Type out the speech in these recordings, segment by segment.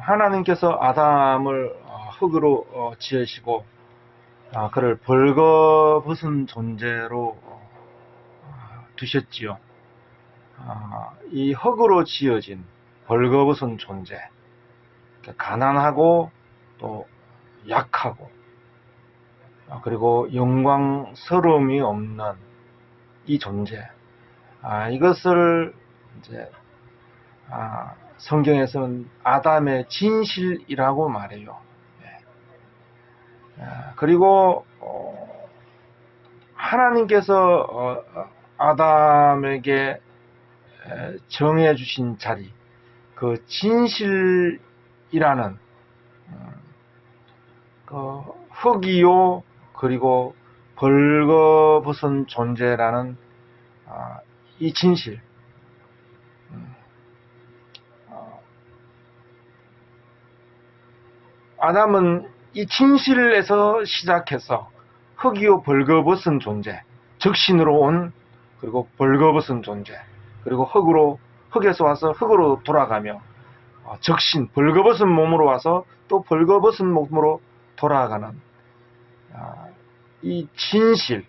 하나님께서 아담을 흙으로 지으시고 그를 벌거벗은 존재로 두셨지요. 이 흙으로 지어진 벌거벗은 존재, 가난하고 또 약하고 그리고 영광스러움이 없는 이 존재, 이것을 이제 성경에서는 아담의 진실이라고 말해요. 그리고 하나님께서 아담에게 정해 주신 자리, 그 진실이라는 그 흙이요 그리고 벌거벗은 존재라는 이 진실, 아담은 이 진실에서 시작해서 흙이요 벌거벗은 존재, 적신으로 온 그리고 벌거벗은 존재, 그리고 흙에서 와서 흙으로 돌아가며 적신, 벌거벗은 몸으로 와서 또 벌거벗은 몸으로 돌아가는 이 진실,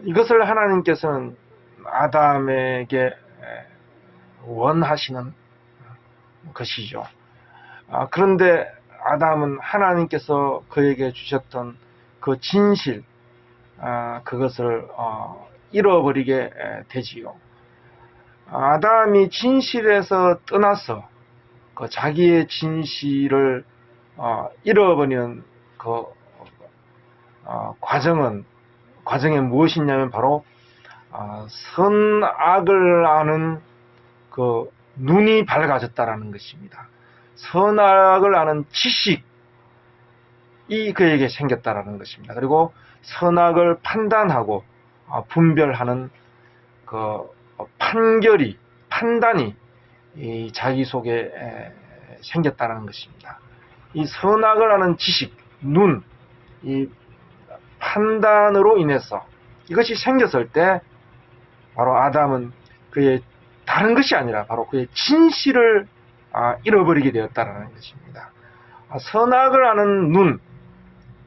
이것을 하나님께서는 아담에게 원하시는 것이죠. 그런데 아담은 하나님께서 그에게 주셨던 그 진실, 그것을 잃어버리게 되지요. 아담이 진실에서 떠나서 그 자기의 진실을 잃어버리는 그 과정이 무엇이냐면 바로 선악을 아는 그 눈이 밝아졌다라는 것입니다. 선악을 아는 지식이 그에게 생겼다라는 것입니다. 그리고 선악을 판단하고 분별하는 그 판단이 자기 속에 생겼다는 것입니다. 이 선악을 아는 지식, 눈, 이 판단으로 인해서 이것이 생겼을 때 바로 아담은 그의 다른 것이 아니라 바로 그의 진실을 잃어버리게 되었다는 것입니다. 선악을 아는 눈,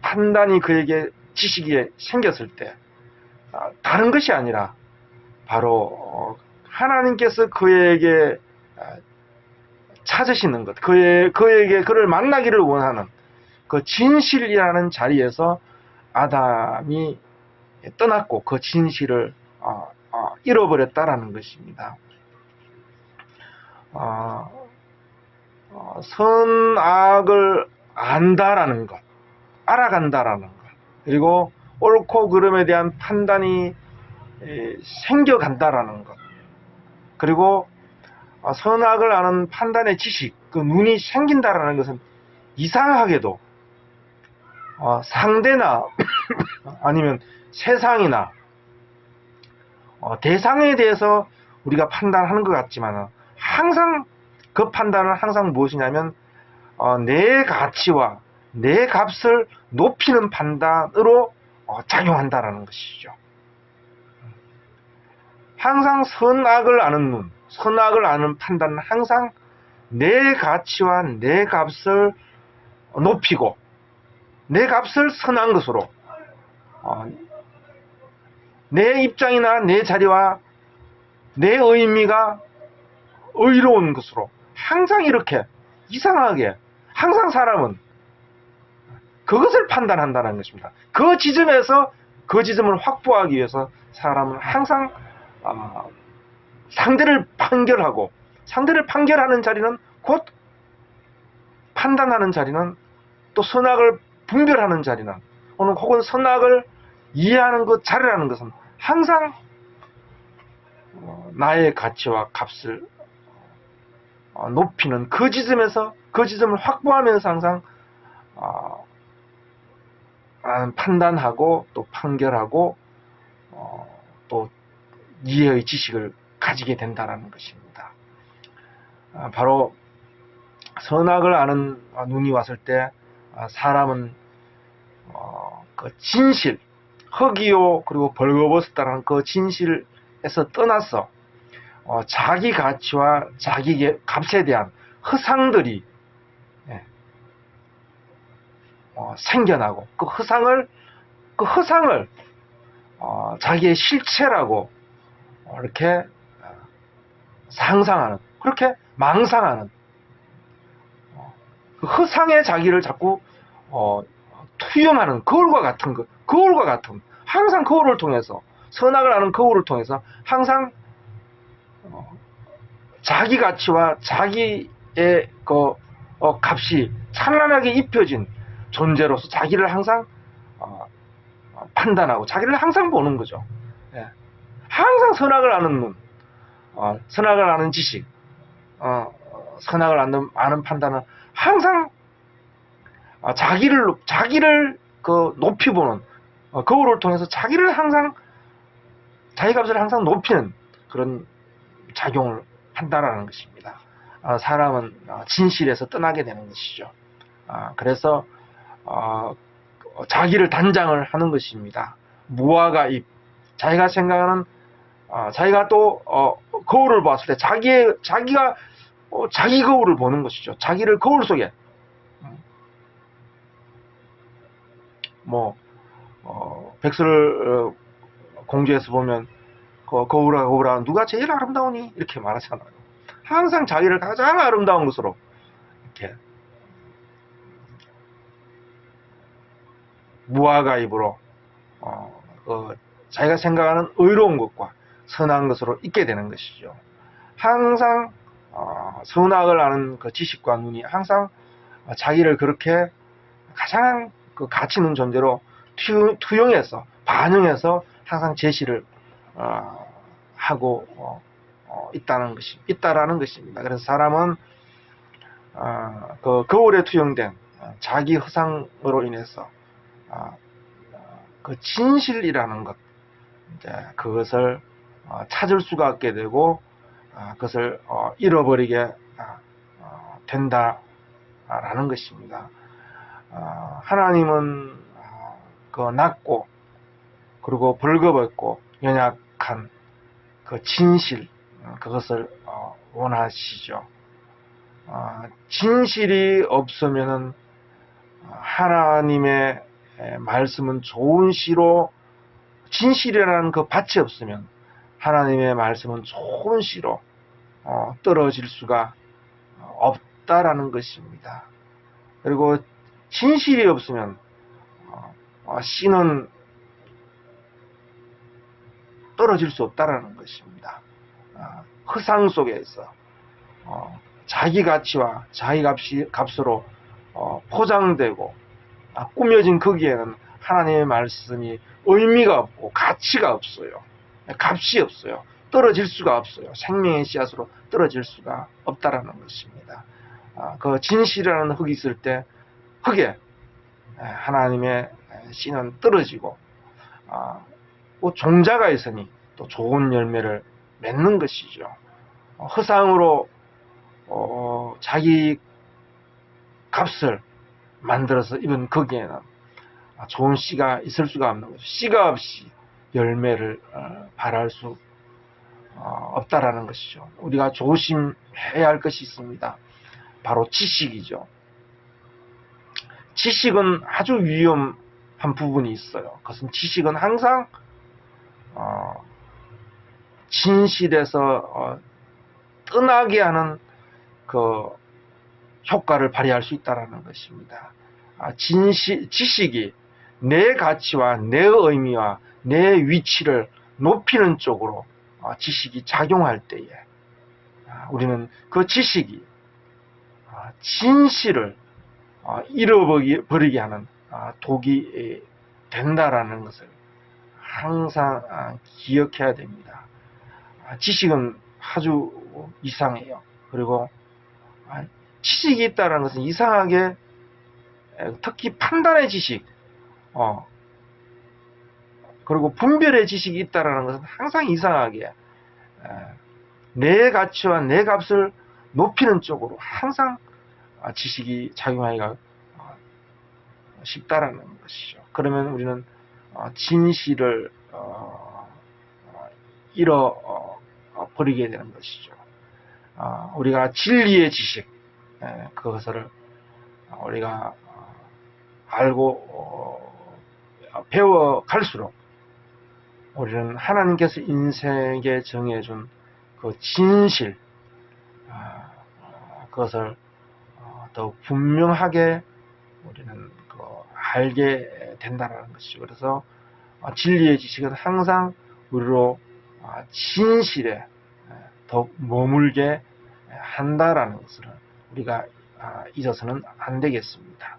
판단이 그에게 지식이 생겼을 때 다른 것이 아니라 바로 하나님께서 그에게 찾으시는 것, 그에게 그를 만나기를 원하는 그 진실이라는 자리에서 아담이 떠났고 그 진실을 잃어버렸다라는 것입니다. 선악을 안다라는 것, 알아간다라는 것, 그리고 옳고 그름에 대한 판단이 생겨간다라는 것, 그리고 선악을 아는 판단의 지식, 그 눈이 생긴다라는 것은 이상하게도 상대나 아니면 세상이나 대상에 대해서 우리가 판단하는 것 같지만 항상 그 판단은 항상 무엇이냐면 내 가치와 내 값을 높이는 판단으로 작용한다라는 것이죠. 항상 선악을 아는 눈, 선악을 아는 판단은 항상 내 가치와 내 값을 높이고 내 값을 선한 것으로 내 입장이나 내 자리와 내 의미가 의로운 것으로 항상 이렇게 이상하게 항상 사람은 그것을 판단한다는 것입니다. 그 지점에서 그 지점을 확보하기 위해서 사람은 항상 상대를 판결하는 자리는 곧 판단하는 자리는 또 선악을 분별하는 자리는 혹은 선악을 이해하는 그 자리라는 것은 항상 나의 가치와 값을 높이는 그 지점에서 그 지점을 확보하면서 항상 판단하고 또 판결하고 또 이해의 지식을 가지게 된다는 것입니다. 바로 선악을 아는 눈이 왔을 때 사람은 그 진실, 흙이요 그리고 벌거벗었다는 그 진실에서 떠나서 자기 가치와 자기 값에 대한 허상들이 생겨나고 그 허상을 자기의 실체라고 이렇게 상상하는, 그렇게 망상하는, 그 허상의 자기를 자꾸 투영하는 거울과 같은 항상 거울을 통해서, 선악을 아는 거울을 통해서 항상 자기 가치와 자기의 값이 찬란하게 입혀진 존재로서 자기를 항상 판단하고 자기를 항상 보는 거죠. 예. 항상 선악을 아는 눈, 선악을 아는 지식, 선악을 아는 판단은 항상 자기를 높이 보는, 거울을 통해서 자기를 항상, 자기 값을 항상 높이는 그런 작용을 한다라는 것입니다. 사람은 진실에서 떠나게 되는 것이죠. 그래서 자기를 단장을 하는 것입니다. 무화과 잎, 자기가 생각하는, 자기가 또 거울을 봤을 때 자기가 자기 거울을 보는 것이죠. 자기를 거울 속에 백설 공주에서 보면 거울아 누가 제일 아름다우니 이렇게 말하잖아요. 항상 자기를 가장 아름다운 것으로 이렇게 무화과 잎으로 자기가 생각하는 의로운 것과 선한 것으로 있게 되는 것이죠. 항상 선악을 아는 그 지식과 눈이 항상 자기를 그렇게 가장 그 가치 있는 존재로 투영해서 반영해서 항상 제시를 하고 있다라는 것입니다. 그래서 사람은 그 거울에 투영된 자기 허상으로 인해서 그 진실이라는 것, 그것을 찾을 수가 없게 되고 그것을 잃어버리게 된다라는 것입니다. 하나님은 그 낮고 그리고 벌거벗고 연약한 그 진실, 그것을 원하시죠. 진실이 없으면은 하나님의 말씀은 좋은 씨로, 진실이라는 그 밭이 없으면 하나님의 말씀은 좋은 씨로 떨어질 수가 없다라는 것입니다. 그리고 진실이 없으면 씨는 떨어질 수 없다라는 것입니다. 허상 속에서 자기 가치와 자기 값으로 포장되고 꾸며진 거기에는 하나님의 말씀이 의미가 없고 가치가 없어요. 값이 없어요. 떨어질 수가 없어요. 생명의 씨앗으로 떨어질 수가 없다라는 것입니다. 그 진실이라는 흙이 있을 때 흙에 하나님의 씨는 떨어지고 또 종자가 있으니 또 좋은 열매를 맺는 것이죠. 허상으로 자기 값을 만들어서 입은 거기에는 좋은 씨가 있을 수가 없는 거죠. 씨가 없이 열매를 발할 수 없다라는 것이죠. 우리가 조심해야 할 것이 있습니다. 바로 지식이죠. 지식은 아주 위험한 부분이 있어요. 그것은 지식은 항상 진실에서 떠나게 하는 그 효과를 발휘할 수 있다는 것입니다. 지식이 내 가치와 내 의미와 내 위치를 높이는 쪽으로 지식이 작용할 때에 우리는 그 지식이 진실을 잃어버리게 하는 독이 된다라는 것을 항상 기억해야 됩니다. 지식은 아주 이상해요. 그리고 지식이 있다는 것은 이상하게, 특히 판단의 지식, 그리고 분별의 지식이 있다는 것은 항상 이상하게 내 가치와 내 값을 높이는 쪽으로 항상 지식이 작용하기가 쉽다라는 것이죠. 그러면 우리는 진실을 버리게 되는 것이죠. 우리가 진리의 지식, 그것을 우리가 알고 배워갈수록 우리는 하나님께서 인생에 정해준 그 진실, 그것을 더욱 분명하게 우리는 알게 된다는 것이죠. 그래서 진리의 지식은 항상 우리로 진실에 더욱 머물게 한다라는 것을 우리가 잊어서는 안 되겠습니다.